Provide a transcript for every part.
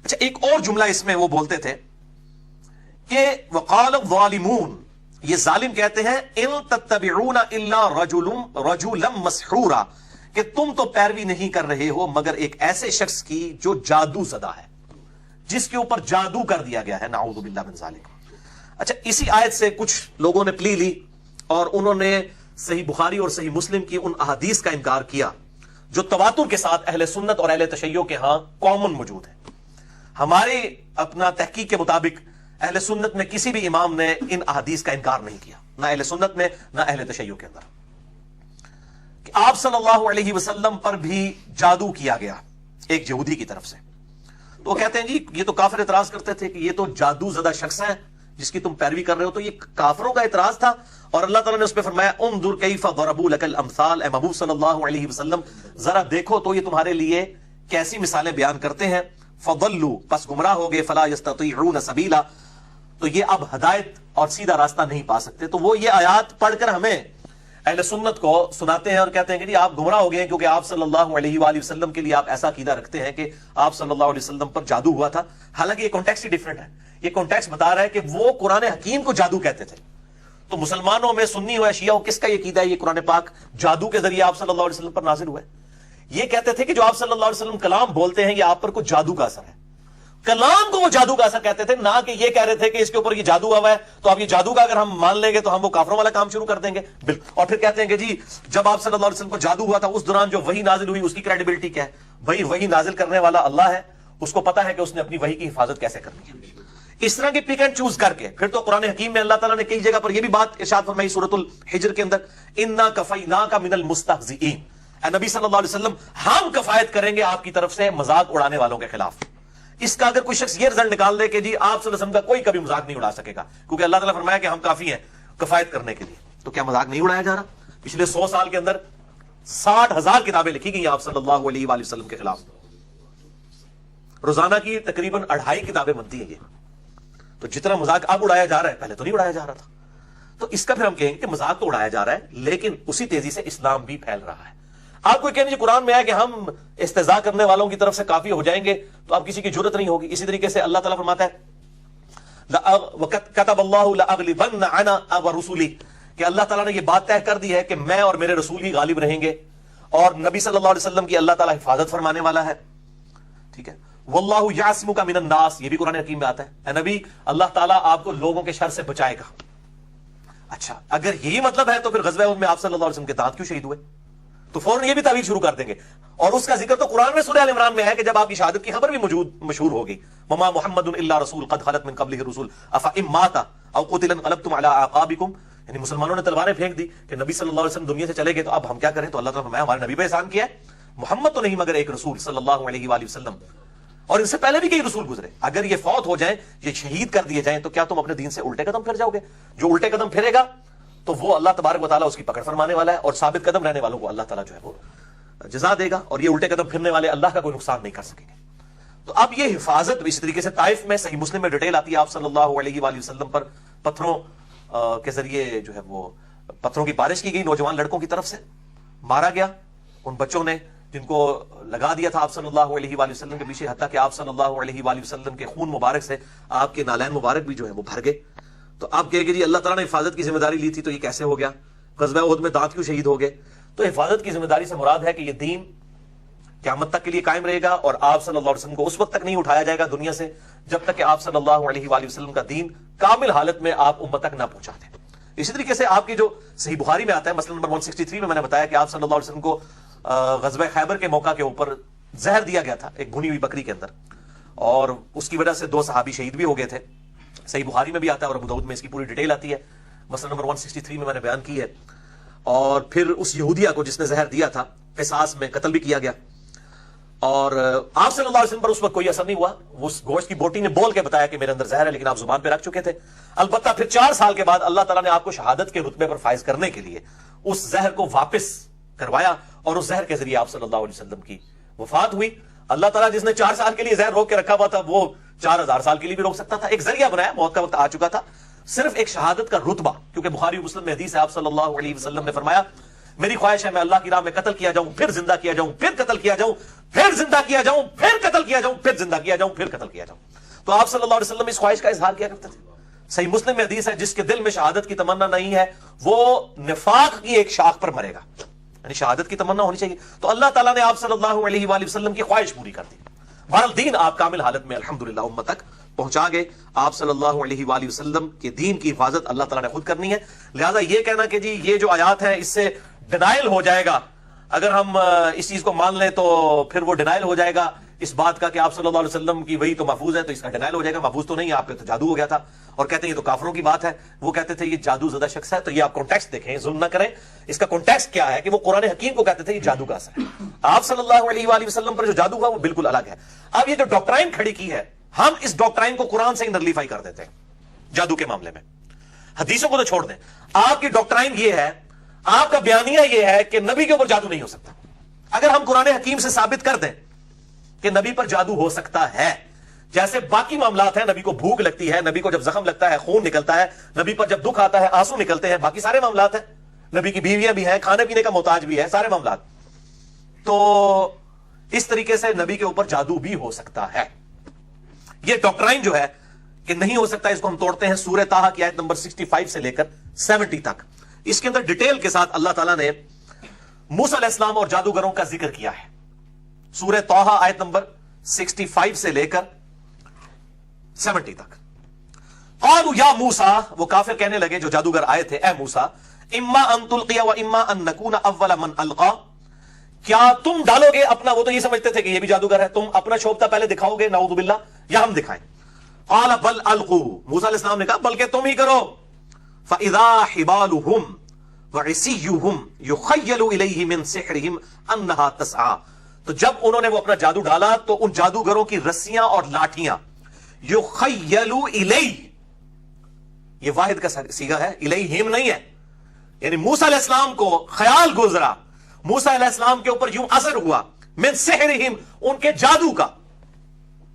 اچھا ایک اور جملہ اس میں وہ بولتے تھے کہ وقال الظالمون، یہ ظالم کہتے ہیں ان تتبعون الا رجلا مسحورا، کہ تم تو پیروی نہیں کر رہے ہو مگر ایک ایسے شخص کی جو جادو زدہ ہے، جس کے اوپر جادو کر دیا گیا ہے، نعوذ باللہ من ذالک۔ اچھا اسی آیت سے کچھ لوگوں نے پلی لی اور انہوں نے صحیح بخاری اور صحیح مسلم کی ان احادیث کا انکار کیا جو تواتر کے ساتھ اہل سنت اور اہل تشیع کے ہاں کامن موجود ہے۔ ہمارے اپنا تحقیق کے مطابق اہل سنت میں کسی بھی امام نے ان احادیث کا انکار نہیں کیا، نہ اہل سنت میں نہ اہل تشیع کے اندر، کہ آپ صلی اللہ علیہ وسلم پر بھی جادو کیا گیا ایک یہودی کی طرف سے۔ تو وہ کہتے ہیں جی یہ تو کافر اعتراض کرتے تھے کہ یہ تو جادو زدہ شخص ہے جس کی تم پیروی کر رہے ہو، تو یہ کافروں کا اعتراض تھا، اور اللہ تعالیٰ نے اس پہ فرمایا انظر کیف ضربوا لک الامثال، اے محبوب صلی اللہ علیہ وسلم ذرا دیکھو تو یہ تمہارے لیے کیسی مثالیں بیان کرتے ہیں، فضلوا پس گمراہ ہو گئے، فلا یستطیعون سبیلا، تو یہ اب ہدایت اور سیدھا راستہ نہیں پا سکتے۔ تو وہ یہ آیات پڑھ کر ہمیں اہل سنت کو سناتے ہیں اور کہتے ہیں کہ جی آپ گمراہ ہو گئے ہیں کیونکہ آپ صلی اللہ علیہ وآلہ وسلم کے لیے آپ ایسا عقیدہ رکھتے ہیں کہ آپ صلی اللہ علیہ وسلم پر جادو ہوا تھا، حالانکہ یہ کانٹیکسٹ ہی ڈیفرنٹ ہے۔ یہ کانٹیکسٹ بتا رہا ہے کہ وہ قرآن حکیم کو جادو کہتے تھے، تو مسلمانوں میں سنی ہو یا شیعہ ہو کس کا یہ عقیدہ ہے یہ قرآن پاک جادو کے ذریعے آپ صلی اللہ علیہ وسلم پر نازل ہوا ہے؟ یہ کہتے تھے کہ جو آپ صلی اللہ علیہ وسلم کلام بولتے ہیں یہ آپ پر کچھ جادو کا اثر ہے، کلام کو وہ جادو کا اثر کہتے تھے، نہ کہ یہ کہہ رہے تھے کہ اس کے اوپر یہ جادو ہوا ہے تو اب یہ جادو کا اگر ہم مان لیں گے تو ہم وہ کافروں والا کام شروع کر دیں گے۔ بالکل، اور پھر کہتے ہیں کہ جی جب آپ صلی اللہ علیہ وسلم کو جادو ہوا تھا اس دوران جو وحی نازل ہوئی اس کی کریڈیبلٹی کیا ہے؟ بھائی وحی نازل کرنے والا اللہ ہے، اس کو پتا ہے کہ اس نے اپنی وحی کی حفاظت کیسے کرنی ہے۔ اس طرح کی پک اینڈ چوز کر کے پھر تو قرآن حکیم میں اللہ تعالیٰ نے کئی جگہ پر یہ بھی بات ارشاد فرمائی سورۃ الحجر کے اندر، انا کفیناک من المستہزئین، اے نبی صلی اللہ علیہ وسلم ہم کفایت کریں گے آپ کی طرف سے مذاق اڑانے والوں کے خلاف۔ اس کا اگر کوئی شخص یہ رزلٹ نکال دے کہ جی آپ صلی اللہ علیہ وسلم کا کوئی کبھی مذاق نہیں اڑا سکے گا کیونکہ اللہ تعالیٰ فرمایا کہ ہم کافی ہیں کفایت کرنے کے لیے، تو کیا مذاق نہیں اڑایا جا رہا؟ پچھلے 100 سال کے اندر 60,000 کتابیں لکھی گئی آپ صلی اللہ علیہ وآلہ وسلم کے خلاف، روزانہ کی تقریباً 2.5 کتابیں بنتی ہیں یہ، تو جتنا مذاق اب اڑایا جا رہا ہے پہلے تو نہیں اڑایا جا رہا تھا۔ تو اس کا پھر ہم کہیں گے کہ مذاق تو اڑایا جا رہا ہے لیکن اسی تیزی سے اسلام بھی پھیل رہا ہے۔ آپ کو کہنے جی قرآن میں ہے کہ ہم استہزاء کرنے والوں کی طرف سے کافی ہو جائیں گے تو اب کسی کی جرت نہیں ہوگی۔ اسی طریقے سے اللہ تعالیٰ فرماتا ہے كَتَبَ اللَّهُ لَأَغْلِبَنَّ أَنَا وَرُسُلِي، کہ اللہ تعالیٰ نے یہ بات طے کر دی ہے کہ میں اور میرے رسول ہی غالب رہیں گے، اور نبی صلی اللہ علیہ وسلم کی اللہ تعالیٰ حفاظت فرمانے والا ہے، ٹھیک ہے۔ وَاللَّهُ يَعْصِمُكَ مِنَ النَّاسِ، یہ بھی قرآن حکیم میں آتا ہے، اے نبی اللہ تعالیٰ آپ کو لوگوں کے شر سے بچائے گا۔ اچھا اگر یہی مطلب ہے تو پھر غزوہ احد میں آپ صلی اللہ علیہ وسلم کے دانت کیوں شہید ہوئے؟ تو فوراً یہ بھی تعویل شروع کر دیں گے، اور اس کا ذکر تو قرآن میں سورہ ال عمران میں ہے کہ جب آپ کی شہادت کی خبر بھی مشہور ہوگی، وما محمد الا رسول قد خلت من قبلہ الرسل افئن مات او قتل انقلبتم علی اعقابکم، یعنی مسلمانوں نے تلواریں پھینک دی کہ نبی صلی اللہ علیہ وسلم دنیا سے چلے گئے تو اب ہم کیا کریں؟ تو اللہ تعالیٰ نے فرمایا ہمارے نبی پہ احسان کیا ہے، محمد تو نہیں مگر ایک رسول صلی اللہ علیہ وآلہ وسلم، اور ان سے پہلے بھی کئی رسول گزرے، اگر یہ فوت ہو جائیں یہ شہید کر دیے جائیں تو کیا تم اپنے دین سے الٹے قدم پھر جاؤ گے؟ جو الٹے قدم پھرے گا تو وہ اللہ تبارک و تعالیٰ اس کی پکڑ فرمانے والا ہے، اور ثابت قدم رہنے والوں کو اللہ تعالیٰ جو ہے وہ جزا دے گا، اور یہ الٹے قدم پھرنے والے اللہ کا کوئی نقصان نہیں کر سکیں گے۔ تو اب یہ حفاظت اسی طریقے سے طائف میں صحیح مسلم میں ڈیٹیل آتی ہے، آپ صلی اللہ علیہ وآلہ وسلم پر پتھروں کے ذریعے جو ہے وہ پتھروں کی بارش کی گئی، نوجوان لڑکوں کی طرف سے مارا گیا ان بچوں نے جن کو لگا دیا تھا آپ صلی اللہ علیہ وآلہ وسلم کے پیچھے، حتیٰ کہ آپ صلی اللہ علیہ وآلہ وسلم کے خون مبارک سے آپ کے نالین مبارک بھی جو ہے وہ بھر گئے۔ تو آپ کہے کہ جی اللہ تعالیٰ نے حفاظت کی ذمہ داری لی تھی تو یہ کیسے ہو گیا؟ غزوہ احد میں دانت کیوں شہید ہو گئے؟ تو حفاظت کی ذمہ داری سے مراد ہے کہ یہ دین قیامت تک کے لیے قائم رہے گا، اور آپ صلی اللہ علیہ وسلم کو اس وقت تک نہیں اٹھایا جائے گا دنیا سے جب تک کہ آپ صلی اللہ علیہ وآلہ وسلم کا دین کامل حالت میں آپ امت تک نہ پہنچا دیں۔ اسی طریقے سے آپ کی جو صحیح بخاری میں آتا ہے مسئلہ نمبر 163 میں نے بتایا کہ آپ صلی اللہ علیہ وسلم کو غزوہ خیبر کے موقع کے اوپر زہر دیا گیا تھا ایک بھنی ہوئی بکری کے اندر، اور اس کی وجہ سے 2 صحابی شہید بھی ہو گئے تھے۔ صحیح بخاری میں بھی آتا ہے اور ابو داؤد میں اس کی پوری ڈیٹیل آتی ہے، مسئلہ نمبر 163 میں نے بیان کی ہے۔ اور پھر اس یہودیہ کو جس نے زہر دیا تھا قصاص میں قتل بھی کیا گیا، اور آپ صلی اللہ علیہ وسلم پر اس وقت کوئی اثر نہیں ہوا، اس گوشت کی بوٹی نے بول کے بتایا کہ میرے اندر زہر ہے، لیکن آپ زبان پہ رکھ چکے تھے۔ البتہ پھر 4 سال کے بعد اللہ تعالیٰ نے آپ کو شہادت کے رتبے پر فائز کرنے کے لیے اس زہر کو واپس کروایا، اور اس زہر کے ذریعے آپ صلی اللہ علیہ وسلم کی وفات ہوئی۔ اللہ تعالیٰ جس نے 4 سال کے لیے زہر روک کے رکھا ہوا تھا وہ 4000 سال کے لیے بھی روک سکتا تھا، ایک ذریعہ بنایا، موت کا وقت آ چکا تھا، صرف ایک شہادت کا رتبہ، کیونکہ بخاری و مسلم میں حدیث ہے آپ صلی اللہ علیہ وسلم نے فرمایا میری خواہش ہے میں اللہ کی راہ میں قتل کیا جاؤں، پھر زندہ کیا جاؤں، پھر قتل کیا جاؤں، پھر زندہ کیا جاؤں، پھر قتل کیا جاؤں، پھر زندہ کیا جاؤں، پھر قتل کیا جاؤں۔ تو آپ صلی اللہ علیہ وسلم اس خواہش کا اظہار کیا کرتے تھے۔ صحیح مسلم میں حدیث ہے جس کے دل میں شہادت کی تمنا نہیں ہے وہ نفاق کی ایک شاخ پر مرے گا، یعنی شہادت کی تمنا ہونی چاہیے۔ تو اللہ تعالیٰ نے آپ صلی اللہ علیہ وآلہ وسلم کی خواہش پوری کر دی۔ بہرحال دین آپ کامل حالت میں الحمدللہ امت تک پہنچا گئے۔ آپ صلی اللہ علیہ وآلہ وسلم کے دین کی حفاظت اللہ تعالیٰ نے خود کرنی ہے، لہذا یہ کہنا کہ جی یہ جو آیات ہیں اس سے ڈینائل ہو جائے گا، اگر ہم اس چیز کو مان لیں تو پھر وہ ڈینائل ہو جائے گا اس بات کا کہ آپ صلی اللہ علیہ وسلم کی وہی تو محفوظ ہے، تو اس کا ڈینائل ہو جائے گا۔ محفوظ تو نہیں ہے، آپ پہ تو جادو ہو گیا تھا، اور کہتے ہیں یہ تو کافروں کی بات ہے، وہ کہتے تھے یہ جادو زدہ شخص ہے۔ تو یہ آپ کانٹیکسٹ دیکھیں، ظلم نہ کریں، اس کا کانٹیکسٹ کیا ہے کہ وہ قرآن حکیم کو کہتے تھے یہ جادو کا اثر ہے۔ آپ صلی اللہ علیہ وآلہ وسلم پر جو جادو ہوا وہ بالکل الگ ہے۔ اب یہ جو ڈاکٹرائن کھڑی کی ہے، ہم اس ڈاکٹرائن کو قرآن سے ہی نلیفائی کر دیتے ہیں جادو کے معاملے میں، حدیثوں کو تو چھوڑ دیں۔ آپ کی ڈاکٹرائن یہ ہے، آپ کا بیانیہ یہ ہے کہ نبی کے اوپر جادو نہیں ہو سکتا۔ اگر ہم قرآن حکیم سے ثابت کر دیں کہ نبی پر جادو ہو سکتا ہے، جیسے باقی معاملات ہیں، نبی کو بھوک لگتی ہے، نبی کو جب زخم لگتا ہے خون نکلتا ہے، نبی پر جب دکھ آتا ہے آنسو نکلتے ہیں، باقی سارے معاملات ہیں، نبی کی بیویاں بھی ہیں، کھانے پینے کا محتاج بھی ہے، سارے معاملات، تو اس طریقے سے نبی کے اوپر جادو بھی ہو سکتا ہے۔ یہ ڈاکٹرائن جو ہے کہ نہیں ہو سکتا، اس کو ہم توڑتے ہیں سورہ طٰہٰ کی آیت نمبر 65 سے لے کر 70 تک۔ اس کے اندر ڈیٹیل کے ساتھ اللہ تعالیٰ نے موسیٰ علیہ السلام اور جادوگروں کا ذکر کیا ہے۔ سورہ طٰہٰ آیت نمبر 65 سے لے کر 70 تک۔ قالوا یا موسیٰ، وہ کافر کہنے لگے جو جادوگر آئے تھے، اے موسیٰ، اما ان تلقی و اما ان نکون اول من القا، کیا تم ڈالو گے اپنا، وہ تو یہ سمجھتے تھے کہ یہ بھی جادوگر ہے، تم اپنا شوبتا پہلے دکھاؤ گے نعوذ باللہ، یا ہم دکھائیں؟ قال بل القوا، موسیٰ علیہ السلام نے کہا بلکہ تم ہی کرو۔ فاذا حبالهم وعصیهم یخیل الیہ من سحرهم انها تسعى، تو جب انہوں نے وہ اپنا جادو ڈالا تو ان جادوگروں کی رسیاں اور لاٹھیاں، یخیل الیہ، یہ واحد کا صیغہ ہے، الیہم نہیں ہے، یعنی موسیٰ علیہ السلام کو خیال گزرا، موسیٰ علیہ السلام کے اوپر یوں اثر ہوا، من سحرہم، ان کے جادو کا،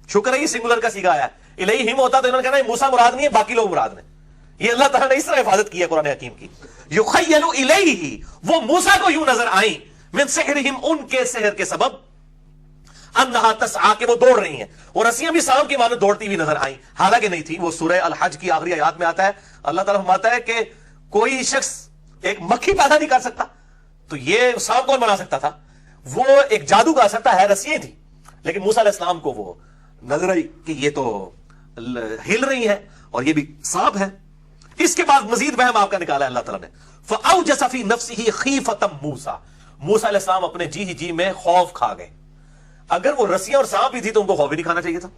شکر ہے یہ سنگولر کا صیغہ آیا، الیہم ہوتا تو انہوں نے کہنا موسیٰ مراد نہیں ہے باقی لوگ مراد نہیں، یہ اللہ تعالیٰ نے اس طرح حفاظت کی ہے قرآن حکیم کی۔ یخیل الیہ، وہ موسیٰ کو یوں نظر آئیں، من سحرہم، ان کے سحر کے سبب، انہا تسعی، کہ وہ دوڑ رہی ہیں، اور رسیاں بھی سانپ کی مانند دوڑتی ہوئی نظر آئیں، حالانکہ نہیں تھی۔ وہ سورہ الحج کی آخری آیات میں آتا ہے، اللہ تعالیٰ فرماتا ہے کہ کوئی شخص ایک مکھی پیدا نہیں کر سکتا، تو یہ سانپ کون بنا سکتا تھا؟ وہ ایک جادو کا اثر تھا، ہے رسیاں تھی، لیکن موسیٰ علیہ السلام کو وہ نظر آئی کہ یہ تو ہل رہی ہے اور یہ بھی سانپ ہے۔ اس کے بعد مزید وہم آپ کا نکالا ہے اللہ تعالیٰ نے، فَأَوْجَسَ فِي نَفْسِهِ خِيفَةً مُوسَىٰ، موسیٰ علیہ السلام اپنے جی ہی جی میں خوف کھا گئے۔ اگر وہ رسیاں اور سانپ بھی تھی تو ان کو خوف بھی نہیں کھانا چاہیے تھا،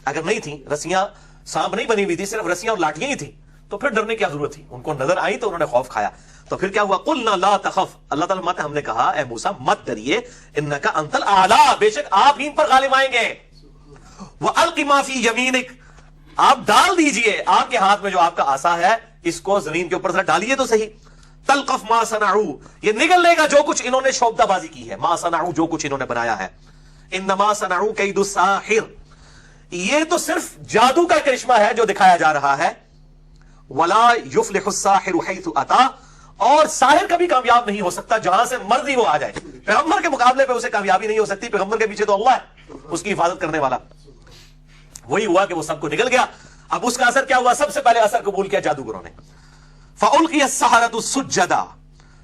اگر نہیں تھی رسیاں سانپ نہیں بنی ہوئی تھی، صرف رسیاں اور لاٹھیاں ہی تھی، تو پھر ڈرنے کی کیا ضرورت تھی؟ ان کو نظر آئی تو انہوں نے خوف کھایا، تو پھر کیا ہوا؟ قُلْنَا لَا تَخَفْ، اللہ تعالیٰ فرماتے ہیں ہم نے کہا اے موسیٰ مت ڈریے، اِنَّكَ أَنْتَ الْأَعْلَىٰ، بے شک آپ ہی ان پر غالب آئیں گے، وَأَلْقِ مَا فِي يَمِينِكَ، آپ ڈال دیجئے آپ کے ہاتھ میں جو آپ کا عصا ہے، اس کو زمین کے اوپر سے ڈالیے تو صحیح، تلقف ما صنعوا، یہ نگل لے گا جو کچھ انہوں نے شوبدہ بازی کی ہے، ما صنعوا، جو کچھ انہوں نے بنایا ہے، انما صنعوا کید الساحر، یہ تو صرف جادو کا کرشمہ ہے جو دکھایا جا رہا ہے، ولا یفلح الساحر حیث اتی، اور ساحر کبھی کامیاب نہیں ہو سکتا جہاں سے مرضی وہ آ جائے، پیغمبر کے مقابلے پہ اسے کامیابی نہیں ہو سکتی، پیغمبر کے پیچھے تو اللہ ہے اس کی حفاظت کرنے والا۔ وہی ہوا کہ وہ سب کو نکل گیا۔ اب اس کا اثر کیا ہوا؟ سب سے پہلے اثر قبول کیا جادوگروں نے، فَأُلْقِيَ السَّحَرَةُ سُجَّدًا،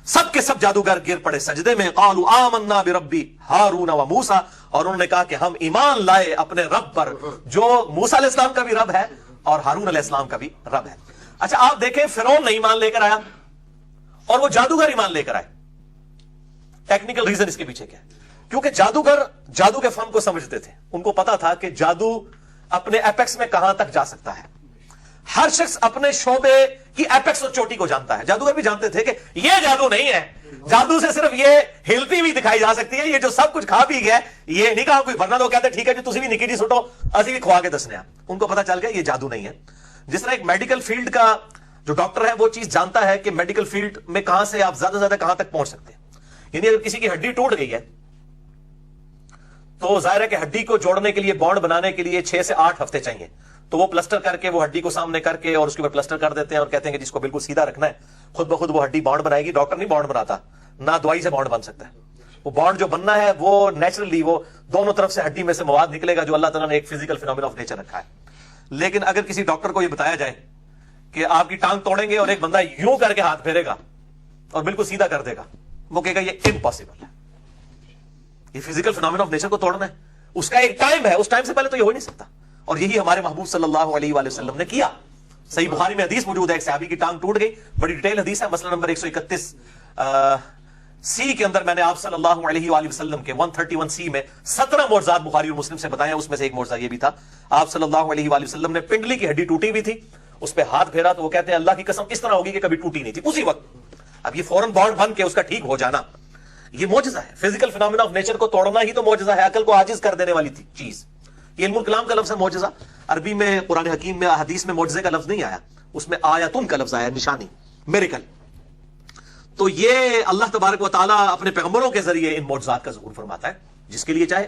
سب کے سب جادوگر گر پڑے سجدے میں، قَالُوا آمَنَّا بِرَبِّ هَارُونَ وَمُوسَىٰ، اور انہوں نے کہا کہ ہم ایمان لائے اپنے رب پر جو موسیٰ علیہ السلام کا بھی رب ہے اور ہارون علیہ السلام کا بھی رب ہے۔ اچھا آپ دیکھیں فرعون نہیں ایمان لے کر آیا اور وہ جادوگر ایمان لے کر آئے، ٹیکنیکل ریزن اس کے پیچھے کیا ہے؟ کیونکہ جادوگر جادو کے فن کو سمجھتے تھے، ان کو پتا تھا کہ جادو اپنے ایپیکس میں کہاں تک جا سکتا ہے، ہر شخص اپنے شعبے کی ایپیکس اور چوٹی کو جانتا ہے۔ جادوگر بھی جانتے تھے کہ یہ جادو نہیں ہے، جادو سے صرف یہ ہلتی ہوئی دکھائی جا سکتی ہے، یہ جو سب کچھ کھا پی گیا یہ نہیں کہا کوئی، ورنہ تو کہتے ٹھیک ہے جی تسی بھی نکی جی سٹو اسی بھی کھوا کے دسنے ہیں۔ ان کو پتا چل گیا یہ جادو نہیں ہے۔ جس طرح ایک میڈیکل فیلڈ کا جو ڈاکٹر ہے وہ چیز جانتا ہے کہ میڈیکل فیلڈ میں کہاں سے آپ زیادہ سے زیادہ کہاں تک پہنچ سکتے ہیں، یعنی اگر کسی کی ہڈی ٹوٹ گئی ہے تو ظاہر ہے کہ ہڈی کو جوڑنے کے لیے بانڈ بنانے کے لیے 6 سے 8 ہفتے چاہیے، تو وہ پلسٹر کر کے وہ ہڈی کو سامنے کر کے اور اس کے اوپر پلسٹر کر دیتے ہیں اور کہتے ہیں کہ جس کو بالکل سیدھا رکھنا ہے خود بخود وہ ہڈی بانڈ بنائے گی. ڈاکٹر نہیں بانڈ بناتا, نہ دوائی سے بانڈ بن سکتا ہے. وہ بانڈ جو بننا ہے وہ نیچرلی وہ دونوں طرف سے ہڈی میں سے مواد نکلے گا جو اللہ تعالیٰ نے ایک فزیکل فینومین آف نیچر رکھا ہے. لیکن اگر کسی ڈاکٹر کو یہ بتایا جائے کہ آپ کی ٹانگ توڑیں گے اور ایک بندہ یوں کر کے ہاتھ پھیرے گا اور بالکل سیدھا کر دے گا, وہ کہے گا یہ امپاسبل ہے, یہ فزیکل فینومین آف نیچر کو توڑنا ہے, اس کا ایک ٹائم ہے, اس ٹائم سے پہلے تو یہ ہو نہیں سکتا. اور یہی ہمارے محبوب صلی اللہ علیہ وآلہ وسلم نے کیا. صحیح بخاری میں حدیث موجود ہے, ایک صحابی کی ٹانگ ٹوٹ گئی, بڑی ڈیٹیل حدیث ہے, مسئلہ نمبر 131 سی کے اندر میں نے آپ صلی اللہ علیہ وآلہ وسلم کے 131 سی میں 17 معجزات بخاری اور مسلم سے بتایا. اس میں سے ایک معجزہ یہ بھی تھا, آپ صلی اللہ علیہ وآلہ وسلم نے پنڈلی کی ہڈی ٹوٹی ہوئی تھی, اس پہ ہاتھ پھیرا تو وہ کہتے ہیں اللہ کی قسم اس طرح ہوگی کہ کبھی ٹوٹی نہیں تھی اسی وقت. اب یہ فوراً بانڈ بن کے اس کا ٹھیک ہو جانا یہ معجزہ ہے. فزیکل فینومین آف نیچر کو توڑنا ہی تو معجزہ ہے, عقل کو عاجز کر دینے والی تھی چیز. یہ علم الکلام کا لفظ ہے معجزہ. عربی میں قرآن حکیم میں حدیث میں معجزے کا لفظ نہیں آیا, اس میں آیاتن کا لفظ آیا, نشانی, میریکل. تو یہ اللہ تبارک و تعالیٰ اپنے پیغمبروں کے ذریعے ان معجزات کا ظہور فرماتا ہے جس کے لیے چاہے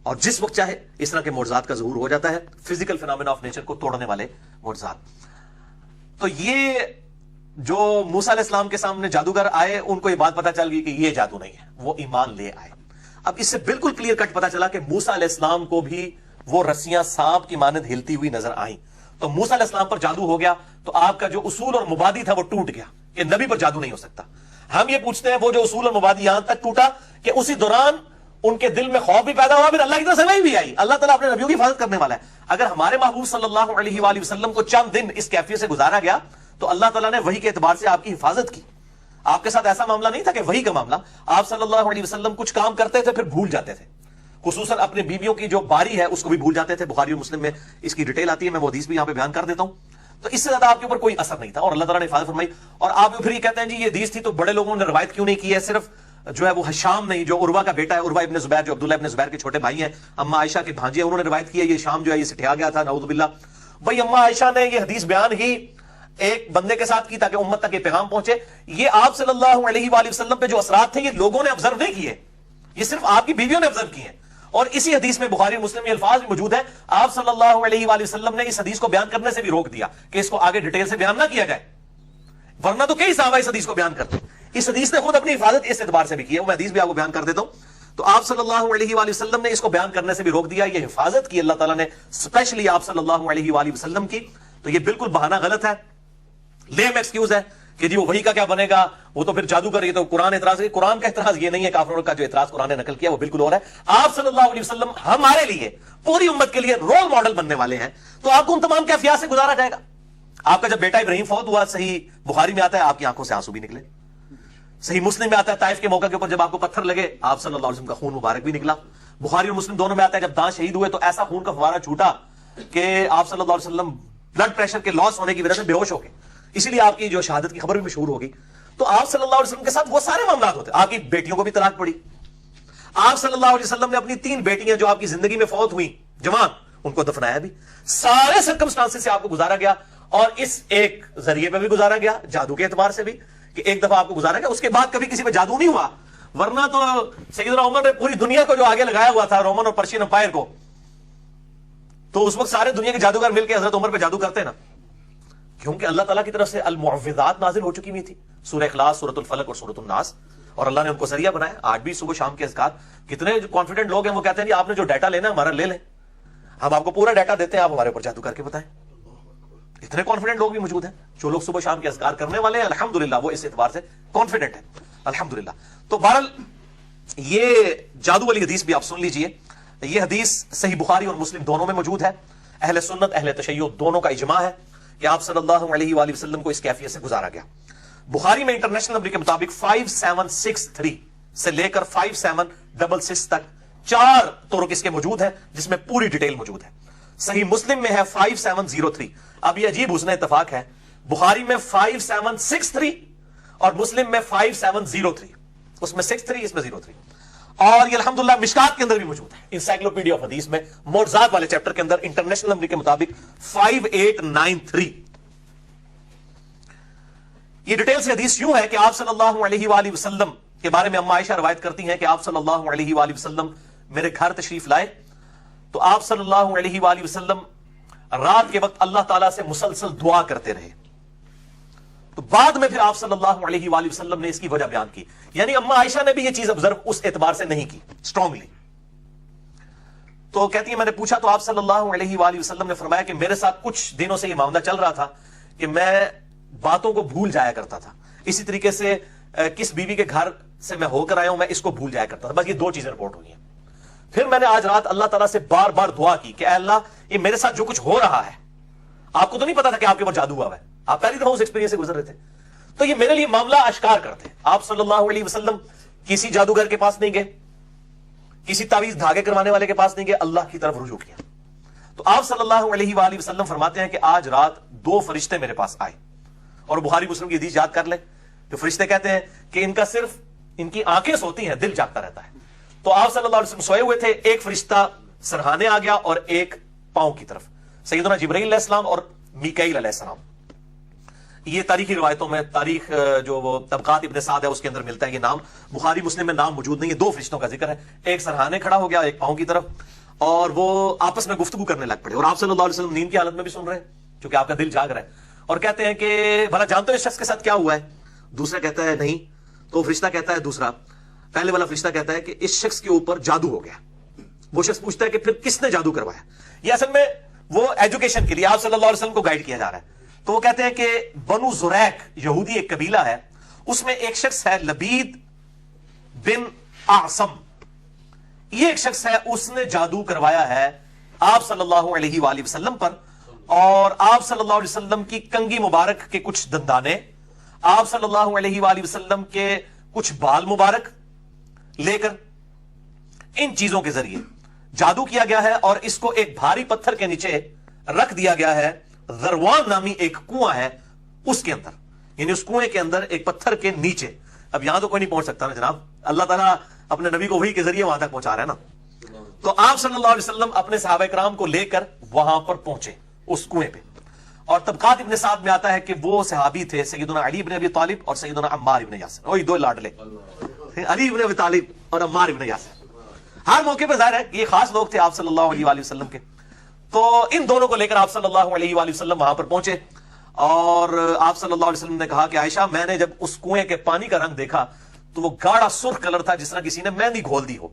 اور جس وقت چاہے اس طرح کے معجزات کا ظہور ہو جاتا ہے, فزیکل فینومین آف نیچر کو توڑنے والے معجزات. تو یہ جو موسیٰ علیہ السلام کے سامنے جادوگر آئے ان کو یہ بات پتا چل گئی کہ یہ جادو نہیں ہے, وہ ایمان لے آئے. اب اس سے بالکل کلیئر کٹ پتا چلا کہ موسیٰ علیہ السلام کو بھی وہ رسیاں سانپ کی مانند ہلتی ہوئی نظر آئیں. تو موسیٰ علیہ السلام پر جادو ہو گیا تو آپ کا جو اصول اور مبادی تھا وہ ٹوٹ گیا کہ نبی پر جادو نہیں ہو سکتا. ہم یہ پوچھتے ہیں وہ جو اصول اور مبادی یہاں تک ٹوٹا کہ اسی دوران ان کے دل میں خوف بھی پیدا ہوا, پھر اللہ کی طرف سے وحی بھی آئی. اللہ تعالیٰ اپنے نبیوں کی حفاظت کرنے والا ہے. اگر ہمارے محبوب صلی اللہ علیہ وآلہ وسلم کو چند دن اس کیفیت سے گزارا گیا تو اللہ تعالیٰ نے وحی کے اعتبار سے آپ کی حفاظت کی. آپ کے ساتھ ایسا معاملہ نہیں تھا کہ وحی کا معاملہ, آپ صلی اللہ علیہ وسلم کچھ کام کرتے تھے پھر بھول جاتے تھے, خصوصاً اپنے بیویوں کی جو باری ہے اس کو بھی بھول جاتے تھے. بخاری اور مسلم میں اس کی ڈیٹیل آتی ہے, میں وہ حدیث بھی یہاں پہ بیان کر دیتا ہوں. تو اس سے زیادہ آپ کے اوپر کوئی اثر نہیں تھا اور اللہ تعالیٰ نے حفاظت فرمائی. اور آپ پھر یہ کہتے ہیں جی یہ حدیث تھی تو بڑے لوگوں نے روایت کیوں نہیں کی ہے, صرف جو ہے وہ ہشام نہیں, جو عروہ کا بیٹا ہے, عروہ ابن زبیر, جو عبداللہ ابن زبیر کے چھوٹے بھائی ہیں, اما عائشہ کے بھانجے ہیں, انہوں نے روایت کی ہے یہ شام جو ہے یہ سٹھیا گیا تھا, نعوذ باللہ. بھائی اما عائشہ نے یہ حدیث بیان ہی ایک بندے کے ساتھ کی تاکہ امت تک یہ پیغام پہنچے. یہ آپ صلی اللہ علیہ وآلہ وسلم پہ جو اثرات تھے یہ لوگوں نے آبزرو نہیں کیے, یہ صرف آپ کی بیویوں نے آبزرو کیے ہیں. اور اسی حدیث میں بخاری مسلم یہ الفاظ بھی موجود ہیں, آپ صلی اللہ علیہ وآلہ وسلم نے اس حدیث کو بیان کرنے سے بھی روک دیا کہ اس کو آگے ڈیٹیل سے بیان نہ کیا جائے, ورنہ تو کئی صحابہ اس حدیث کو بیان کرتے. اس حدیث نے خود اپنی حفاظت اس اعتبار سے بھی کی ہے, میں حدیث بھی آپ کو بیان کر دیتا ہوں. تو آپ صلی اللہ علیہ وآلہ وسلم نے اس کو بیان کرنے سے بھی روک دیا, یہ حفاظت کی اللہ تعالیٰ نے اسپیشلی آپ صلی اللہ علیہ وآلہ وسلم کی. تو یہ بالکل بہانہ غلط ہے, لیم ایکسکیوز ہے کہ جی وہ وحی کا کیا بنے گا, وہ تو پھر جادوگر, یہ تو قرآن اعتراض ہے. قرآن کا اعتراض یہ نہیں ہے, کافروں کا جو اعتراض قرآن نے نقل کیا وہ بالکل اور ہے. آپ صلی اللہ علیہ وسلم ہمارے لیے پوری امت کے لیے رول ماڈل بننے والے ہیں, تو آپ کو ان تمام کیفیات سے گزارا جائے گا. آپ کا جب بیٹا ابراہیم فوت ہوا, صحیح بخاری میں آتا ہے آپ کی آنکھوں سے آنسو بھی نکلے, صحیح مسلم میں آتا ہے طائف کے موقع کے اوپر جب آپ کو پتھر لگے آپ صلی اللہ علیہ وسلم کا خون مبارک بھی نکلا. بخاری اور مسلم دونوں میں آتا ہے جب دانت شہید ہوئے تو ایسا خون کا فوارہ چھوٹا کہ آپ صلی اللہ علیہ وسلم بلڈ پریشر کے لاس ہونے کی وجہ سے بے ہوش ہو گئے, اسی لیے آپ کی جو شہادت کی خبر بھی مشہور ہوگی. تو آپ صلی اللہ علیہ وسلم کے ساتھ وہ سارے معاملات ہوتے. آپ کی بیٹیوں کو بھی طلاق پڑی, آپ صلی اللہ علیہ وسلم نے اپنی 3 بیٹیاں جو آپ کی زندگی میں فوت ہوئی جوان, ان کو دفنایا بھی. سارے سرکمسٹانسز سے آپ کو گزارا گیا, اور اس ایک ذریعے پہ بھی گزارا گیا جادو کے اعتبار سے بھی کہ ایک دفعہ آپ کو گزارا گیا, اس کے بعد کبھی کسی پہ جادو نہیں ہوا. ورنہ تو سیدنا عمر نے پوری دنیا کو جو آگے لگایا ہوا تھا, رومن اور پرشین امپائر کو, تو اس وقت سارے دنیا کے جادوگر مل کے حضرت عمر پہ جادو کرتے نا, کیونکہ اللہ تعالیٰ کی طرف سے المعوذات نازل ہو چکی ہوئی تھی, سورہ اخلاص, سورۃ الفلق اور سورۃ الناس, اور اللہ نے ان کو ذریعہ بنایا. آج بھی صبح شام کے اذکار, کتنے کانفیڈنٹ لوگ ہیں وہ کہتے ہیں جی آپ نے جو ڈیٹا لینا ہے ہمارا لے لیں, ہم آپ کو پورا ڈیٹا دیتے ہیں, آپ ہمارے اوپر جادو کر کے بتائیں. اتنے کانفیڈنٹ لوگ بھی موجود ہیں جو لوگ صبح شام کے اذکار کرنے والے ہیں, الحمدللہ وہ اس اعتبار سے کانفیڈنٹ ہیں, الحمدللہ. تو بہرحال یہ جادو والی حدیث بھی آپ سن لیجئے. یہ حدیث صحیح بخاری اور مسلم دونوں میں موجود ہے. اہل سنت اہل تشیع دونوں کا اجماع ہے کہ آپ صلی اللہ علیہ وآلہ وسلم کو اس کیفیت سے گزارا گیا. بخاری میں انٹرنیشنل نمبر کے مطابق 5763 سے لے کر 5766 تک 4 طرق اس کے موجود ہیں جس میں پوری ڈیٹیل موجود ہے. صحیح مسلم میں ہے 5703. اب یہ عجیب حسن اتفاق ہے, بخاری میں 5763 اور مسلم میں 5703, اس میں 63 اس میں 03. اور یہ الحمدللہ مشکات کے اندر بھی موجود ہے, انسائکلوپیڈیا آف حدیث میں معجزات والے چیپٹر کے اندر انٹرنیشنل نمبر کے مطابق 5893. یہ ڈیٹیل سے حدیث یوں ہے کہ آپ صلی اللہ علیہ وآلہ وسلم کے بارے میں اما عائشہ روایت کرتی ہیں کہ آپ صلی اللہ علیہ وآلہ وسلم میرے گھر تشریف لائے, تو آپ صلی اللہ علیہ وآلہ وسلم رات کے وقت اللہ تعالیٰ سے مسلسل دعا کرتے رہے. تو بعد میں پھر آپ صلی اللہ علیہ وآلہ وسلم نے اس کی وجہ بیان کی. یعنی اما عائشہ نے بھی یہ چیز آبزرو اس اعتبار سے نہیں کی اسٹرانگلی. تو کہتی ہے میں نے پوچھا تو آپ صلی اللہ علیہ وآلہ وسلم نے فرمایا کہ میرے ساتھ کچھ دنوں سے یہ معاملہ چل رہا تھا کہ میں باتوں کو بھول جایا کرتا تھا. اسی طریقے سے کس بیوی کے گھر سے میں ہو کر آیا ہوں میں اس کو بھول جایا کرتا تھا. بس یہ دو چیزیں رپورٹ ہوئی ہیں. پھر میں نے آج رات اللہ تعالیٰ سے بار بار دعا کی کہ اے اللہ یہ میرے ساتھ جو کچھ ہو رہا ہے, آپ کو تو نہیں پتا تھا کہ آپ کے اوپر جادو ہوا ہے, آپ پہلی دفعہ اس ایکسپیرینس سے گزر رہے تھے, تو یہ میرے لیے معاملہ اشکار کرتے ہیں. آپ صلی اللہ علیہ وسلم کسی جادوگر کے پاس نہیں گئے, کسی تعویذ دھاگے کروانے والے کے پاس نہیں گئے, اللہ کی طرف رجوع کیا. تو آپ صلی اللہ علیہ وآلہ وسلم فرماتے ہیں کہ آج رات دو فرشتے میرے پاس آئے, اور بخاری مسلم کی حدیث یاد کر لیں. جو فرشتے کہتے ہیں کہ ان کا صرف ان کی آنکھیں سوتی ہیں, دل جاگتا رہتا ہے. تو آپ صلی اللہ علیہ وسلم سوئے ہوئے تھے, ایک فرشتہ سرہانے آ گیا اور ایک پاؤں کی طرف, سیدنا جبرائیل علیہ السلام اور میکائیل علیہ السلام. یہ تاریخی روایتوں میں تاریخ جو وہ طبقات ابن سعد ہے اس کے اندر ملتا ہے یہ نام. بخاری مسلم میں نام موجود نہیں ہے. دو فرشتوں کا ذکر ہے, ایک سرہانے کھڑا ہو گیا ایک پاؤں کی طرف, اور وہ آپس میں گفتگو کرنے لگ پڑے. اور آپ صلی اللہ علیہ وسلم نیند کی حالت میں بھی سن رہے ہیں کیونکہ آپ کا دل جاگ رہا ہے, اور کہتے ہیں کہ بھلا جانتے ہو اس شخص کے ساتھ کیا ہوا ہے؟ دوسرا کہتا ہے نہیں. تو فرشتہ کہتا ہے, دوسرا پہلے والا فرشتہ کہتا ہے کہ اس شخص کے اوپر جادو ہو گیا. وہ شخص پوچھتا ہے کہ پھر کس نے جادو کروایا؟ یہ اصل میں وہ ایجوکیشن کے لیے آپ صلی اللہ علیہ وسلم کو گائیڈ کیا جا رہا ہے. تو وہ کہتے ہیں کہ بنو زریق یہودی ایک قبیلہ ہے, اس میں ایک شخص ہے لبید بن اعصم, یہ ایک شخص ہے, اس نے جادو کروایا ہے آپ صلی اللہ علیہ وآلہ وسلم پر. اور آپ صلی اللہ علیہ وسلم کی کنگھی مبارک کے کچھ دندانے, آپ صلی اللہ علیہ وآلہ وسلم کے کچھ بال مبارک لے کر ان چیزوں کے ذریعے جادو کیا گیا ہے, اور اس کو ایک بھاری پتھر کے نیچے رکھ دیا گیا ہے. ذروان نامی ایک کنواں ہے اس کے اندر, یعنی اس کنویں کے اندر ایک پتھر کے نیچے. اب یہاں تو کوئی نہیں پہنچ سکتا نا جناب, اللہ تعالیٰ اپنے نبی کو وحی کے ذریعے وہاں تک پہنچا رہا ہے نا. تو آپ صلی اللہ علیہ وسلم اپنے صحابہ کرام کو لے کر وہاں پر پہنچے اس کنویں پہ. اور طبقات ابن سعد میں آتا ہے کہ وہ صحابی تھے سیدنا علی ابن ابی طالب اور سیدنا عمار ابن یاسر, وہی دو لاڈلے علی ابن ابی طالب اور عمار ابن یاسر. ہر موقع پہ ظاہر ہے یہ خاص لوگ تھے آپ صلی اللہ علیہ وآلہ وسلم کے. تو ان دونوں کو لے کر آپ صلی اللہ علیہ وآلہ وسلم وہاں پر پہنچے, اور آپ صلی اللہ علیہ وسلم نے کہا کہ عائشہ میں نے جب اس کنویں کے پانی کا رنگ دیکھا تو وہ گاڑھا سرخ کلر تھا, جس طرح کسی نے مہندی گھول دی ہو.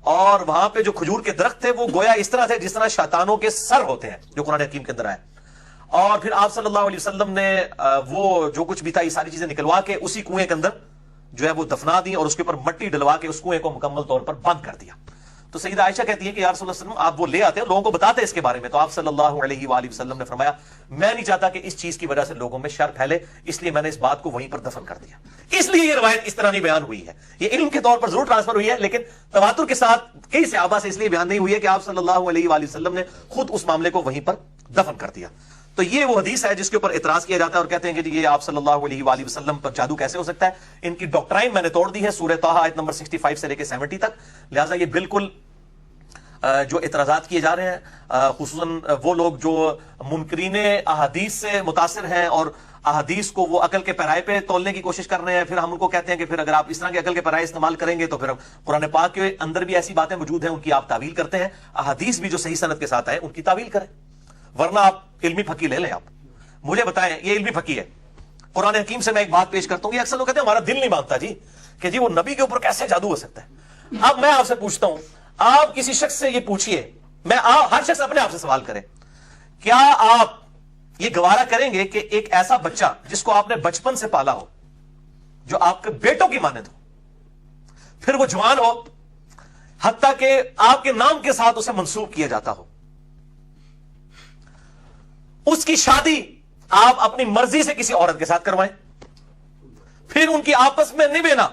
اور وہاں پہ جو کھجور کے درخت تھے وہ گویا اس طرح تھے جس طرح شیطانوں کے سر ہوتے ہیں, جو قرآن حکیم کے اندر آئے. اور پھر آپ صلی اللہ علیہ وسلم نے وہ جو کچھ بھی تھا یہ ساری چیزیں نکلوا کے اسی کنویں کے اندر جو ہے وہ دفنا دی, اور اس کے اوپر مٹی ڈلوا کے اس کنویں کو مکمل طور پر بند کر دیا. تو سیدہ عائشہ کہتی ہے کہ یا رسول اللہ صلی اللہ علیہ وسلم آپ وہ لے آتے ہیں, لوگوں کو بتاتے ہیں اس کے بارے میں. تو آپ صلی اللہ علیہ وآلہ وسلم نے فرمایا میں نہیں چاہتا کہ اس چیز کی وجہ سے لوگوں میں شر پھیلے, اس لیے میں نے اس بات کو وہیں پر دفن کر دیا. اس لیے یہ روایت اس طرح نہیں بیان ہوئی ہے, یہ علم کے طور پر ضرور ٹرانسفر ہوئی ہے, لیکن تواتر کے ساتھ کئی صحابہ سے اس لیے بیان نہیں ہوئی ہے کہ آپ صلی اللہ علیہ وآلہ وسلم نے خود اس معاملے کو وہیں پر دفن کر دیا. تو یہ وہ حدیث ہے جس کے اوپر اعتراض کیا جاتا ہے, اور کہتے ہیں کہ یہ آپ صلی اللہ علیہ وآلہ وسلم پر جادو کیسے ہو سکتا ہے. ان کی ڈاکٹرائن میں نے توڑ دی ہے سورہ طٰہٰ آیت نمبر 65 سے لے کے 70 تک. لہٰذا یہ بالکل جو اعتراضات کیے جا رہے ہیں خصوصاً وہ لوگ جو منکرین احادیث سے متاثر ہیں اور احادیث کو وہ عقل کے پیرائے پہ تولنے کی کوشش کر رہے ہیں, پھر ہم ان کو کہتے ہیں کہ پھر اگر آپ اس طرح کے عقل کے پیرائے استعمال کریں گے تو پھر قرآن پاک کے اندر بھی ایسی باتیں موجود ہیں ان کی آپ تعویل کرتے ہیں. احادیث بھی جو صحیح سند کے ساتھ آئے ان کی تعویل کریں, ورنہ آپ علمی فقی لے لیں. آپ مجھے بتائیں یہ علمی فقی ہے, قرآن حکیم سے میں ایک بات پیش کرتا ہوں. یہ اکثر لوگ کہتے ہیں ہمارا دل نہیں مانتا جی کہ جی وہ نبی کے اوپر کیسے جادو ہو سکتا ہے. اب میں آپ سے پوچھتا ہوں, آپ کسی شخص سے یہ پوچھئے, ہر شخص اپنے آپ سے سوال کرے, کیا آپ یہ گوارا کریں گے کہ ایک ایسا بچہ جس کو آپ نے بچپن سے پالا ہو, جو آپ کے بیٹوں کی مانند ہو, پھر وہ جوان ہو, حتیٰ کہ آپ کے نام کے ساتھ اسے منسوب کیا جاتا ہو, اس کی شادی آپ اپنی مرضی سے کسی عورت کے ساتھ کروائیں, پھر ان کی آپس میں نبھنا,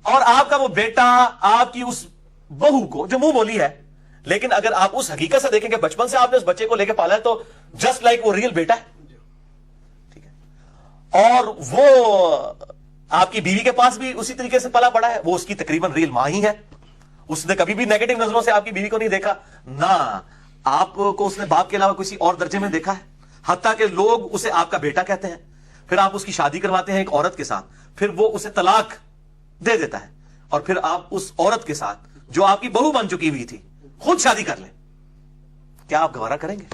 اور آپ کا وہ بیٹا آپ کی اس بہو کو جو منہ بولی ہے, لیکن اگر آپ اس حقیقت سے دیکھیں کہ بچپن سے آپ نے اس بچے کو لے کے پالا ہے تو جسٹ لائک وہ ریئل بیٹا ہے, ٹھیک ہے, اور وہ آپ کی بیوی کے پاس بھی اسی طریقے سے پلا پڑا ہے, وہ اس کی تقریباً ریئل ماں ہی ہے, اس نے کبھی بھی نیگیٹو نظروں سے آپ کی بیوی کو نہیں دیکھا, نہ آپ کو اس نے باپ کے علاوہ کسی اور درجے میں دیکھا ہے, حتیٰ کہ لوگ اسے آپ کا بیٹا کہتے ہیں. پھر آپ اس کی شادی کرواتے ہیں ایک عورت کے ساتھ, پھر وہ اسے طلاق دے دیتا ہے, اور پھر آپ اس عورت کے ساتھ جو آپ کی بہو بن چکی ہوئی تھی خود شادی کر لیں, کیا آپ گوارا کریں گے؟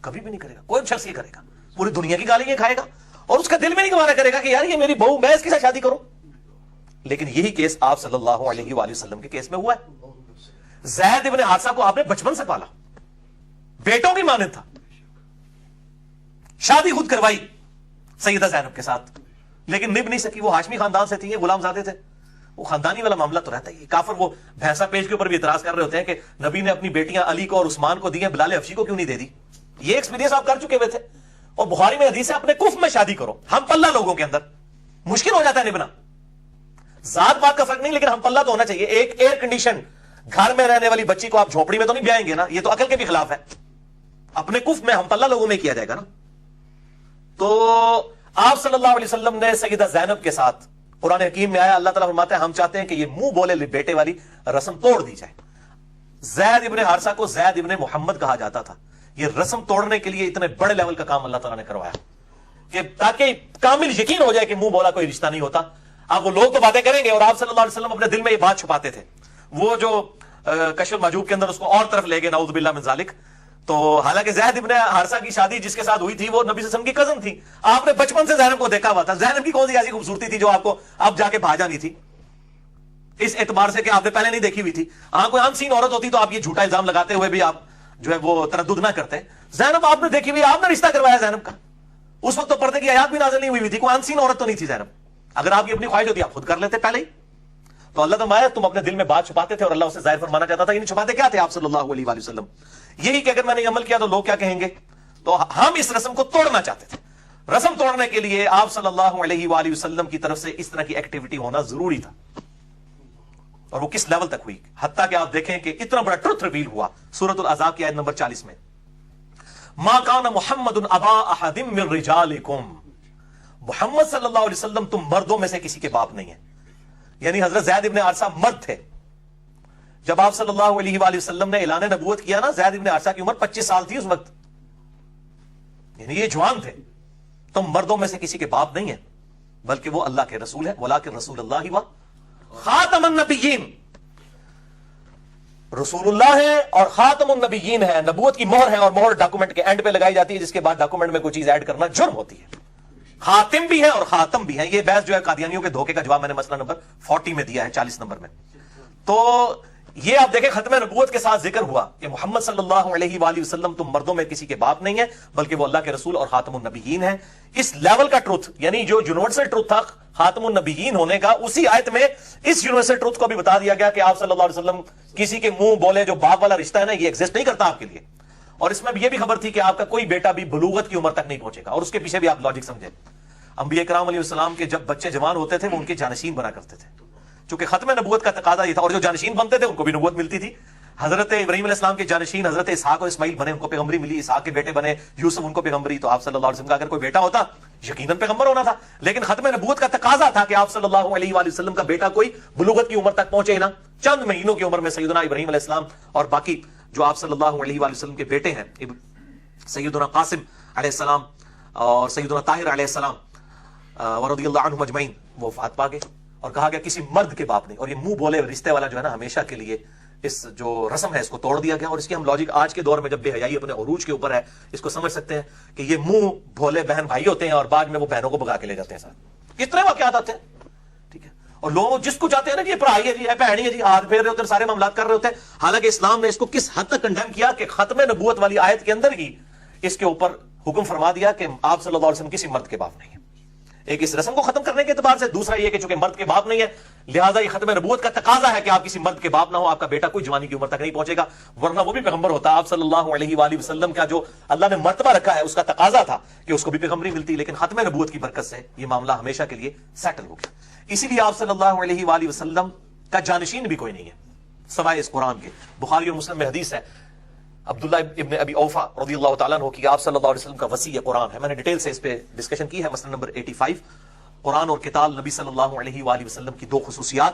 کبھی بھی نہیں کرے گا. کوئی شخص یہ کرے گا پوری دنیا کی گالیاں کھائے گا اور اس کا دل میں نہیں گوارا کرے گا کہ یار یہ میری بہو میں اس کے ساتھ شادی کروں. لیکن یہی کیس آپ صلی اللہ علیہ وآلہ وسلم کے کیس میں ہوا ہے. زید ابن حارثہ کو آپ نے بچپن سے پالا, بیٹوں کی مانند تھا, شادی خود کروائی سیدہ زینب کے ساتھ, لیکن نبھ نہیں سکی. وہ ہاشمی خاندان سے تھی, غلام زادے تھے. وہ خاندانی والا معاملہ تو رہتا ہی. کافر وہ بھینسا پیج کے اوپر بھی اعتراض کر رہے ہوتے ہیں کہ نبی نے اپنی بیٹیاں علی کو اور عثمان کو دی ہیں, بلال حبشی کو کیوں نہیں دے دی. یہ ایکسپیرینس آپ کر چکے ہوئے تھے. اور بخاری میں حدیث ہے اپنے کف میں شادی کرو. ہم پلہ لوگوں کے اندر مشکل ہو جاتا ہے نبھنا. ذات بات کا فرق نہیں, لیکن ہم پلہ تو ہونا چاہیے. ایک ایئر کنڈیشن گھر میں رہنے والی بچی کو آپ جھوپڑی میں تو نہیں بیائیں گے نا, یہ تو عقل کے بھی خلاف ہے. اپنے کف میں ہم پلہ لوگوں میں کیا جائے گا نا. تو آپ صلی اللہ علیہ وسلم نے سیدہ زینب کے ساتھ, قرآن حکیم میں آیا اللہ تعالیٰ فرماتے ہیں ہم چاہتے ہیں کہ یہ منہ بولے بیٹے والی رسم توڑ دی جائے. زید ابن حارثہ کو زید ابن محمد کہا جاتا تھا. یہ رسم توڑنے کے لیے اتنے بڑے لیول کا کام اللہ تعالیٰ نے کروایا کہ تاکہ کامل یقین ہو جائے کہ منہ بولا کوئی رشتہ نہیں ہوتا. اب وہ لوگ تو باتیں کریں گے اور آپ صلی اللہ علیہ وسلم اپنے دل میں یہ بات چھپاتے تھے. وہ جو کشف المحجوب کے اندر اس کو اور طرف لے گئے, نعوذ باللہ من ذالک. تو حالانکہ زید ابن حارثہ کی شادی جس کے ساتھ ہوئی تھی وہ نبی صلی اللہ علیہ وسلم کی کزن تھی. آپ نے بچپن سے زینب کو دیکھا ہوا تھا. زینب کی کون سی ایسی خوبصورتی تھی جو آپ کو اب جا کے بھاجا نہیں تھی, اس اعتبار سے کہ آپ نے پہلے نہیں دیکھی ہوئی تھی. ہاں کوئی ان سین عورت ہوتی تو آپ یہ جھوٹا الزام لگاتے ہوئے بھی آپ جو ہے وہ تردد نہ کرتے. زینب آپ نے دیکھی ہوئی, آپ نے رشتہ کروایا زینب کا. اس وقت تو پردے کی آیات بھی نازل نہیں ہوئی تھی, کوئی ان سین عورت تو نہیں تھی زینب. اگر آپ کی اپنی خواہش ہوتی آپ خود کر لیتے پہلے ہی. تو اللہ تعالیٰ تم اپنے دل میں بات چھپاتے تھے اور اللہ اسے ظاہر فرمانا چاہتا تھا. چھپاتے کیا تھے آپ صلی اللہ علیہ وآلہ وسلم؟ یہی کہ اگر میں نے عمل کیا تو لوگ کیا کہیں گے. تو ہم اس رسم کو توڑنا چاہتے تھے. رسم توڑنے کے لیے آپ صلی اللہ علیہ وآلہ وسلم کی طرف سے اس طرح کی ایکٹیویٹی ہونا ضروری تھا. اور وہ کس لیول تک ہوئی, حتیٰ کہ آپ دیکھیں کہ اتنا بڑا ٹروتھ ریویل ہوا سورۃ الاحزاب کی آیت نمبر 40 میں, ما کان محمد ابا احد من رجالکم. محمد صلی اللہ علیہ وسلم تم مردوں میں سے کسی کے باپ نہیں ہیں. یعنی حضرت زید ابن حارثہ مرد تھے جب آپ صلی اللہ علیہ وآلہ وسلم نے اعلان نبوت کیا نا. زید ابن حارثہ کی عمر 25 سال تھی اس وقت, یعنی یہ جوان تھے. تم مردوں میں سے کسی کے باپ نہیں ہیں بلکہ وہ اللہ کے رسول ہیں. ولکن رسول اللہ و خاتم النبیین. رسول اللہ ہے اور خاتم النبیین ہے. نبوت کی مہر ہے اور مہر ڈاکومنٹ کے اینڈ پہ لگائی جاتی ہے, جس کے بعد ڈاکومنٹ میں کوئی چیز ایڈ کرنا جرم ہوتی ہے. خاتم بھی ہے اور خاتم بھی ہے. یہ بحث جو ہے قادیانیوں کے دھوکے کا جواب میں نے مسئلہ نمبر 40 میں دیا ہے, 40 نمبر میں. تو یہ آپ دیکھیں ختم نبوت کے ساتھ ذکر ہوا کہ محمد صلی اللہ علیہ وآلہ وسلم تم مردوں میں کسی کے باپ نہیں ہیں بلکہ وہ اللہ کے رسول اور خاتم النبیین ہیں. اس لیول کا ٹروتھ, یعنی جو یونیورسل ٹروتھ تھا خاتم النبیین ہونے کا, اسی آیت میں اس یونیورسل ٹروتھ کو بھی بتا دیا گیا کہ آپ صلی اللہ علیہ وسلم کسی کے منہ بولے جو باپ والا رشتہ ہے نا, یہ ایگزسٹ نہیں کرتا آپ کے لیے. اور اس میں بھی یہ بھی خبر تھی کہ آپ کا کوئی بیٹا بھی بلوغت کی عمر تک نہیں پہنچے گا. اور اس کے پیچھے بھی آپ لاجک سمجھیں, انبیاء کرام علیہ السلام کے جب بچے جوان ہوتے تھے وہ ان کے جانشین بنا کرتے تھے, چونکہ ختم نبوت کا تقاضا یہ تھا. اور جو جانشین بنتے تھے ان کو بھی نبوت ملتی تھی. حضرت ابراہیم علیہ السلام کے جانشین حضرت اسحاق اور اسماعیل بنے, ان کو پیغمبری ملی. اسحاق کے بیٹے بنے یوسف, ان کو پیغمبری. تو آپ صلی اللہ علیہ وسلم کا اگر کوئی بیٹا ہوتا یقیناً پیغمبر ہونا تھا, لیکن ختم نبوت کا تقاضا تھا کہ آپ صلی اللہ علیہ وآلہ وسلم کا بیٹا کوئی بلوغت کی عمر تک پہنچے نا. چند مہینوں کی عمر میں سیدنا ابراہیم علیہ السلام اور باقی جو آپ صلی اللہ علیہ وآلہ وسلم کے بیٹے ہیں, سیدنا قاسم علیہ السلام اور سیدنا طاہر علیہ السلام ورضی اللہ عنہم اجمعین, وہ وفات پا گئے. اور کہا گیا کسی مرد کے باپ نہیں. اور یہ منہ بولے رشتے والا جو ہے نا, ہمیشہ کے لیے اس جو رسم ہے اس کو توڑ دیا گیا. اور اس کی ہم لاجک آج کے دور میں جب بے حیائی اپنے عروج کے اوپر ہے اس کو سمجھ سکتے ہیں کہ یہ منہ بھولے بہن بھائی ہوتے ہیں اور بعد میں وہ بہنوں کو بھگا کے لے جاتے ہیں ساتھ. کس طرح واقعات آتے ہیں, ٹھیک ہے. اور لوگ جس کو چاہتے ہیں نا کہ یہ پڑھائی ہے جی, ہے بہن ہے جی, ہاتھ پھیر رہے ہوتے ہیں, سارے معاملات کر رہے ہوتے ہیں. حالانکہ اسلام نے اس کو کس حد تک کنڈیم کیا کہ ختم نبوت والی آیت کے اندر ہی اس کے اوپر حکم فرما دیا کہ آپ صلی اللہ علیہ وسلم کسی مرد کے باپ نہیں ہے. ایک اس رسم کو ختم کرنے کے اعتبار سے, دوسرا یہ کہ چونکہ مرد کے باپ نہیں ہے لہٰذا یہ ختم نبوت کا تقاضا ہے کہ آپ کسی مرد کے باپ نہ ہو, آپ کا بیٹا کوئی جوانی کی عمر تک نہیں پہنچے گا, ورنہ وہ بھی پیغمبر ہوتا. آپ صلی اللہ علیہ وآلہ وسلم کا جو اللہ نے مرتبہ رکھا ہے اس کا تقاضا تھا کہ اس کو بھی پیغمبری ملتی, لیکن ختم نبوت کی برکت سے یہ معاملہ ہمیشہ کے لیے سیٹل ہو گیا. اسی لیے آپ صلی اللہ علیہ وآلہ وسلم کا جانشین بھی کوئی نہیں ہے سوائے اس قرآن کے. بخاری اور مسلم میں حدیث ہے عبداللہ ابن ابی اوفا رضی اللہ تعالیٰ عنہ کی, آپ صلی اللہ علیہ وسلم کا وصی قرآن ہے. میں نے ڈیٹیل سے اس پہ ڈسکشن کی ہے, مسئلہ نمبر 85. قرآن اور کتاب نبی صلی اللہ علیہ وآلہ وسلم کی دو خصوصیات.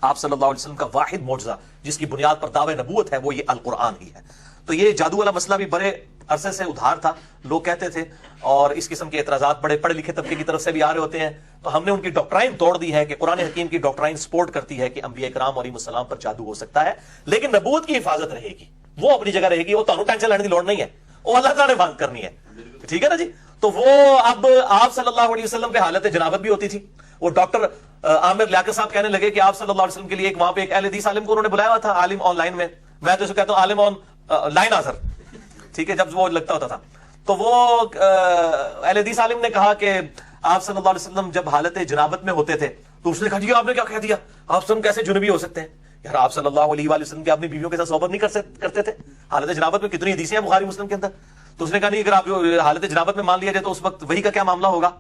آپ صلی اللہ علیہ وسلم کا واحد معجزہ جس کی بنیاد پر دعوے نبوت ہے وہ یہ القرآن ہی ہے. تو یہ جادو والا مسئلہ بھی بڑے عرصے سے ادھار تھا, لوگ کہتے تھے, اور اس قسم کے اعتراضات بڑے پڑھے لکھے طبقے کی طرف سے بھی آ رہے ہوتے ہیں. تو ہم نے ان کی ڈاکٹرائن توڑ دی ہے کہ قرآن حکیم کی ڈاکٹرائن سپورٹ کرتی ہے کہ انبیاء کرام علیہ السلام پر جادو ہو سکتا ہے لیکن نبوت کی حفاظت رہے گی. وہ اپنی جگہ رہے گی, وہ تانوں ٹینشن لینے کی لوڑ نہیں ہے, وہ اللہ تعالیٰ نے بات کرنی ہے. ٹھیک ہے نا جی. تو وہ اب آپ صلی اللہ علیہ وسلم پہ حالت جنابت بھی ہوتی تھی. وہ ڈاکٹر عامر لیاقت صاحب کہنے لگے کہ آپ صلی اللہ علیہ وسلم کے لیے وہاں پہ ایک اہل حدیث عالم کو انہوں نے بلایا ہوا تھا, عالم آن لائن میں تو اسے کہتا ہوں عالم آن لائن آزر, ٹھیک ہے, جب وہ لگتا ہوتا تھا. تو وہ اہل حدیث عالم نے کہا کہ آپ صلی اللہ علیہ وسلم جب حالت جنابت میں ہوتے تھے تو اس نے کہا جی آپ نے کیا کہہ دیا, آپ سن کیسے جنبی ہو سکتے ہیں؟ یار آپ صلی اللہ علیہ وسلم کے اپنی بیویوں کے ساتھ صحبت نہیں کرتے تھے حالت جنابت میں؟ کتنی حدیثیں ہیں بخاری مسلم کے اندر. تو اس نے کہا نہیں, اگر آپ حالت جنابت میں مان لیا جائے تو اس وقت وہی کا کیا معاملہ ہوگا؟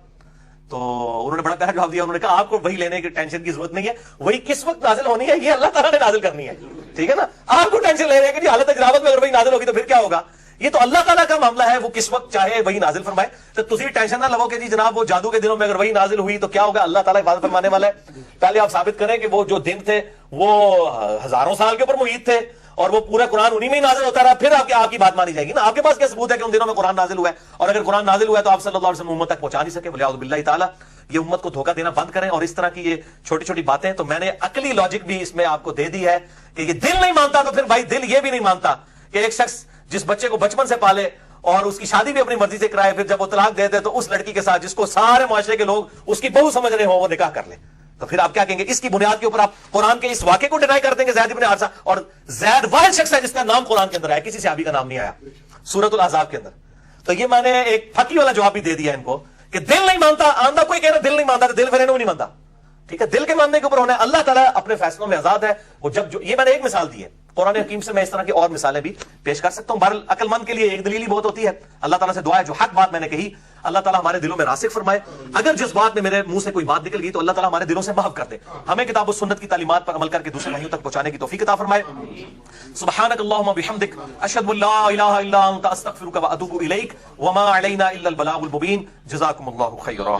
تو انہوں نے بڑا پیارا جواب دیا, انہوں نے کہا آپ کو وہی لینے کی ٹینشن کی ضرورت نہیں ہے, وہی کس وقت نازل ہونی ہے یہ اللہ تعالیٰ نے نازل کرنی ہے. ٹھیک ہے نا, آپ کو ٹینشن لے رہے ہیں کہ جی حالت جنابت میں اگر وہی نازل ہوگی تو پھر کیا ہوگا, یہ تو اللہ تعالیٰ کا معاملہ ہے, وہ کس وقت چاہے وہی نازل فرمائے. تو تسی ٹینشن نہ لو کہ جی جناب وہ جادو کے دنوں میں اگر وہی نازل ہوئی تو کیا ہوگا, اللہ تعالیٰ حفاظت فرمانے والا ہے. پہلے آپ ثابت کریں کہ وہ جو دن تھے وہ ہزاروں سال کے اوپر محیط تھے اور وہ پورا قرآن انہی میں ہی نازل ہوتا رہا, پھر آپ کی بات مانی جائے گی نا. آپ کے پاس کیا ثبوت ہے کہ ان دنوں میں قرآن نازل ہوا ہے؟ اور اگر قرآن نازل ہوا ہے تو آپ صلی اللہ علیہ وسلم امت تک پہنچا نہیں سکے. ولیعوذ باللہ تعالیٰ, یہ امت کو دھوکہ دینا بند کریں. اور اس طرح کی یہ چھوٹی چھوٹی باتیں, تو میں نے عقلی لاجک بھی اس میں آپ کو دے دی ہے کہ یہ دل نہیں مانتا تو پھر بھائی دل یہ بھی نہیں مانتا کہ ایک شخص جس بچے کو بچپن سے پالے اور اس کی شادی بھی اپنی مرضی سے کرائے, پھر جب وہ طلاق دے دے تو اس لڑکی کے ساتھ جس کو سارے معاشرے کے لوگ اس کی بہو سمجھ رہے ہوں وہ نکاح کر لے, تو پھر آپ کیا کہیں گے؟ اس کی بنیاد کے اوپر آپ قرآن کے اس واقعے کو ڈینائی کر دیں گے, زید بن حارثہ. اور زید واحد شخص ہے جس کا نام قرآن کے اندر آیا, کسی صحابی کا نام نہیں آیا سورۃ الاحزاب کے اندر. تو یہ میں نے ایک پھکی والا جواب بھی دے دیا ان کو کہ دل نہیں مانتا. آندہ کوئی کہہ رہا دل نہیں مانتا, تو دل پھر نہیں مانتا. ٹھیک ہے, دل کے ماننے کے اوپر ہونا ہے. اللہ تعالیٰ اپنے فیصلوں میں آزاد ہے. وہ جب جو یہ میں نے ایک مثال دی ہے قرآن حکیم سے, میں اس طرح کی اور مثالیں بھی پیش کر سکتا ہوں. بہرحال عقل مند کے لیے ایک دلیل ہی بہت ہوتی ہے. اللہ تعالیٰ سے دعا ہے جو حق بات میں نے کہی اللہ تعالیٰ ہمارے دلوں میں راسخ فرمائے. اگر جس بات میں میرے منہ سے کوئی بات نکل گئی تو اللہ تعالیٰ ہمارے دلوں سے معاف کر دے. ہمیں کتاب و سنت کی تعلیمات پر عمل کر کے دوسرے بھائیوں تک پہنچانے کی توفیق عطا فرمائے. سبحانک اللہم بحمدک, اشہد ان لا الہ الا انت, استغفرک و اتوب الیک, وما علینا الا البلاغ المبین. جزاکم اللہ خیرا.